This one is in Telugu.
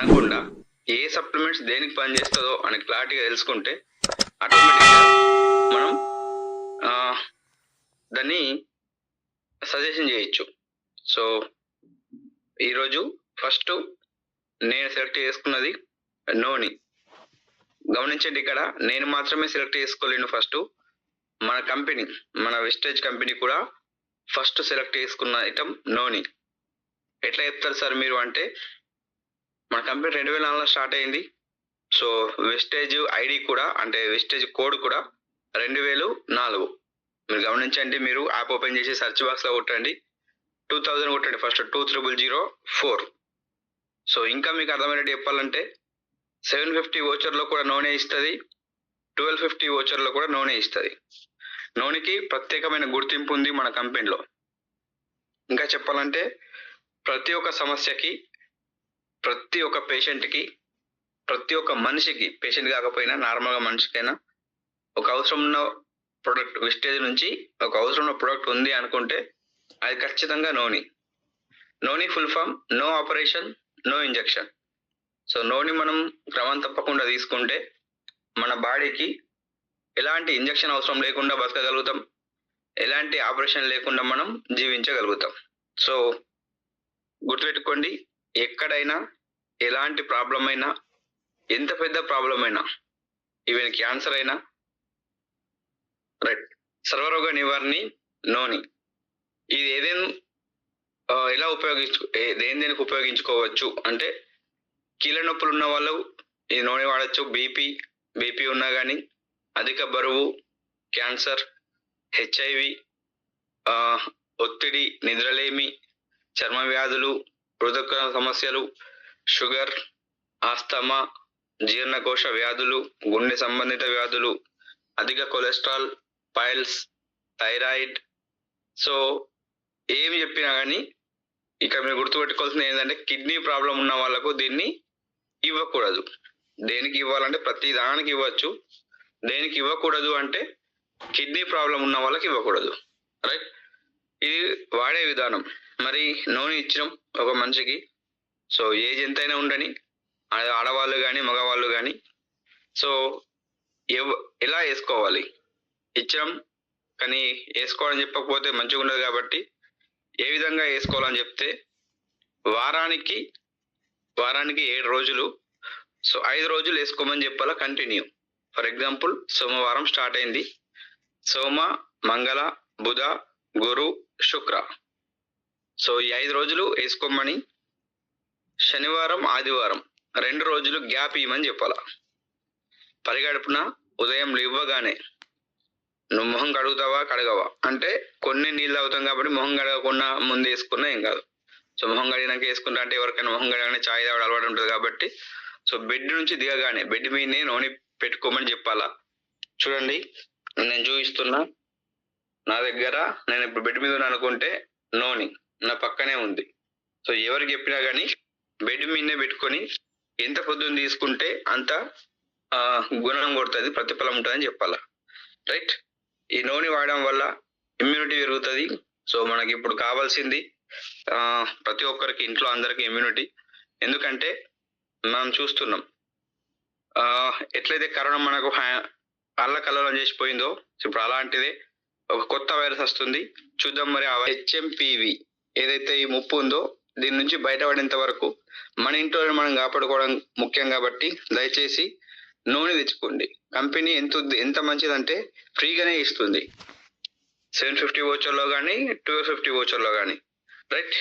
అనకుండా ఏ సప్లిమెంట్స్ దేనికి పనిచేస్తుందో అని క్లారిటీగా తెలుసుకుంటే ఆటోమేటిక్గా మనం దాన్ని సజెషన్ చేయొచ్చు. సో ఈరోజు ఫస్ట్ నేను సెలెక్ట్ చేసుకున్నది నోని. గమనించండి, ఇక్కడ నేను మాత్రమే సెలెక్ట్ చేసుకోలేను. ఫస్ట్ మన కంపెనీ, మన వెస్టేజ్ కంపెనీ కూడా ఫస్ట్ సెలెక్ట్ చేసుకున్న ఐటమ్ నోని. ఎట్లా చెప్తారు సార్ మీరు అంటే, మన కంపెనీ 2004లో స్టార్ట్ అయింది. సో వెస్టేజ్ ఐడి కూడా, అంటే వెస్టేజ్ కోడ్ కూడా 2004. మీరు గమనించండి, మీరు యాప్ ఓపెన్ చేసి సెర్చ్ బాక్స్లో కొట్టండి, 2000 కొట్టండి ఫస్ట్, 2004. సో ఇంకా మీకు అర్థమైనట్టు చెప్పాలంటే 750 ఓచర్లో కూడా నోనే ఇస్తుంది, 1250 ఓచర్లో కూడా నోనే ఇస్తుంది. నోనికి ప్రత్యేకమైన గుర్తింపు ఉంది మన కంపెనీలో. ఇంకా చెప్పాలంటే ప్రతి ఒక్క సమస్యకి, ప్రతి ఒక్క పేషెంట్కి, ప్రతి ఒక్క మనిషికి, పేషెంట్ కాకపోయినా నార్మల్గా మనిషికైనా ఒక అవసరం ఉన్న ప్రొడక్ట్ వెస్టేజ్ నుంచి ఒక అవసరం ఉన్న ప్రొడక్ట్ ఉంది అనుకుంటే అది ఖచ్చితంగా noni. Noni full form no operation no injection. So noni మనం క్రమం తప్పకుండా తీసుకుంటే మన బాడీకి ఎలాంటి ఇంజెక్షన్ అవసరం లేకుండా బతకగలుగుతాం, ఎలాంటి ఆపరేషన్ లేకుండా మనం జీవించగలుగుతాం. సో గుర్తుపెట్టుకోండి, ఎక్కడైనా ఎలాంటి ప్రాబ్లం అయినా, ఎంత పెద్ద ప్రాబ్లం అయినా, ఈవెన్ క్యాన్సర్ అయినా, రైట్, సర్వరోగ నివారణి నోని. ఇది ఏదైనా ఎలా దేనికి ఉపయోగించుకోవచ్చు అంటే, కీళ్ళ నొప్పులు ఉన్న వాళ్ళు ఈ నూనె వాడచ్చు. బీపీ ఉన్నా కానీ, అధిక బరువు, క్యాన్సర్, హెచ్ఐవి, ఒత్తిడి, నిద్రలేమి, చర్మ వ్యాధులు, హృదయ సమస్యలు, షుగర్, ఆస్తమా, జీర్ణకోశ వ్యాధులు, గుండె సంబంధిత వ్యాధులు, అధిక కొలెస్ట్రాల్, పైల్స్, థైరాయిడ్. సో ఏమి చెప్పినా కానీ ఇక్కడ మీరు గుర్తుపెట్టుకోవాల్సింది ఏంటంటే, కిడ్నీ ప్రాబ్లం ఉన్న వాళ్ళకు దీన్ని ఇవ్వకూడదు. దేనికి ఇవ్వాలంటే ప్రతి దానికి ఇవ్వచ్చు, దేనికి ఇవ్వకూడదు అంటే కిడ్నీ ప్రాబ్లం ఉన్న వాళ్ళకి ఇవ్వకూడదు. రైట్, ఇది వాడే విధానం. మరి నూనె ఇచ్చినాం ఒక మనిషికి, సో ఏజ్ ఎంతైనా ఉండని, ఆడవాళ్ళు కానీ మగవాళ్ళు కానీ, సో ఎలా వేసుకోవాలి ఇచ్చినాం కానీ వేసుకోవాలని చెప్పకపోతే మంచిగా ఉండదు. కాబట్టి ఏ విధంగా వేసుకోవాలని చెప్తే, వారానికి 7 రోజులు, సో 5 రోజులు వేసుకోమని చెప్పాలా కంటిన్యూ. ఫర్ ఎగ్జాంపుల్ సోమవారం స్టార్ట్ అయింది, సోమ, మంగళ, బుధ, గురు, శుక్ర. సో ఈ 5 రోజులు వేసుకోమని, శనివారం, ఆదివారం 2 రోజులు గ్యాప్ ఇవ్వమని చెప్పాలా. పరిగడుపున ఉదయం లేవగానే నువ్వు మొహం కడుగుతావా కడగవా అంటే, కొన్ని నీళ్ళు అవుతాం కాబట్టి మొహం కడగకుండా ముందు వేసుకున్నా ఏం కాదు. సో మొహం కడిగినాక వేసుకుంటా అంటే ఎవరికైనా మొహం కడగానే ఛాయ్ తాగడం అలవాటు ఉంటుంది కాబట్టి, సో బెడ్ నుంచి దిగగానే బెడ్ మీదనే నూనె పెట్టుకోమని చెప్పాలా. చూడండి, నేను చూపిస్తున్నా, నా దగ్గర నేను ఇప్పుడు బెడ్ మీద అనుకుంటే నూనె నా పక్కనే ఉంది. సో ఎవరికి చెప్పినా కానీ బెడ్ మీదనే పెట్టుకొని ఎంత పొద్దున్న తీసుకుంటే అంత గుణం కొడుతుంది, ప్రతిఫలం ఉంటుందని చెప్పాలా. రైట్, ఈ నూనె వాడడం వల్ల ఇమ్యూనిటీ పెరుగుతుంది. సో మనకి ఇప్పుడు కావాల్సింది ప్రతి ఒక్కరికి, ఇంట్లో అందరికి ఇమ్యూనిటీ. ఎందుకంటే మనం చూస్తున్నాం ఎట్లయితే కరోనా మనకు అల్లకల్లోలం చేసిపోయిందో, ఇప్పుడు అలాంటిదే ఒక కొత్త వైరస్ వస్తుంది. చూద్దాం మరి ఆ హెచ్ఎంపివి ఏదైతే ఈ ముప్పు ఉందో దీని నుంచి బయటపడేంత వరకు మన ఇంట్లో మనం కాపాడుకోవడం ముఖ్యం. కాబట్టి దయచేసి నూనె తెచ్చుకోండి. కంపెనీ ఎంత మంచిదంటే ఫ్రీగానే ఇస్తుంది, 750 ఓచర్లో కానీ 1250 ఓచర్లో కానీ. రైట్.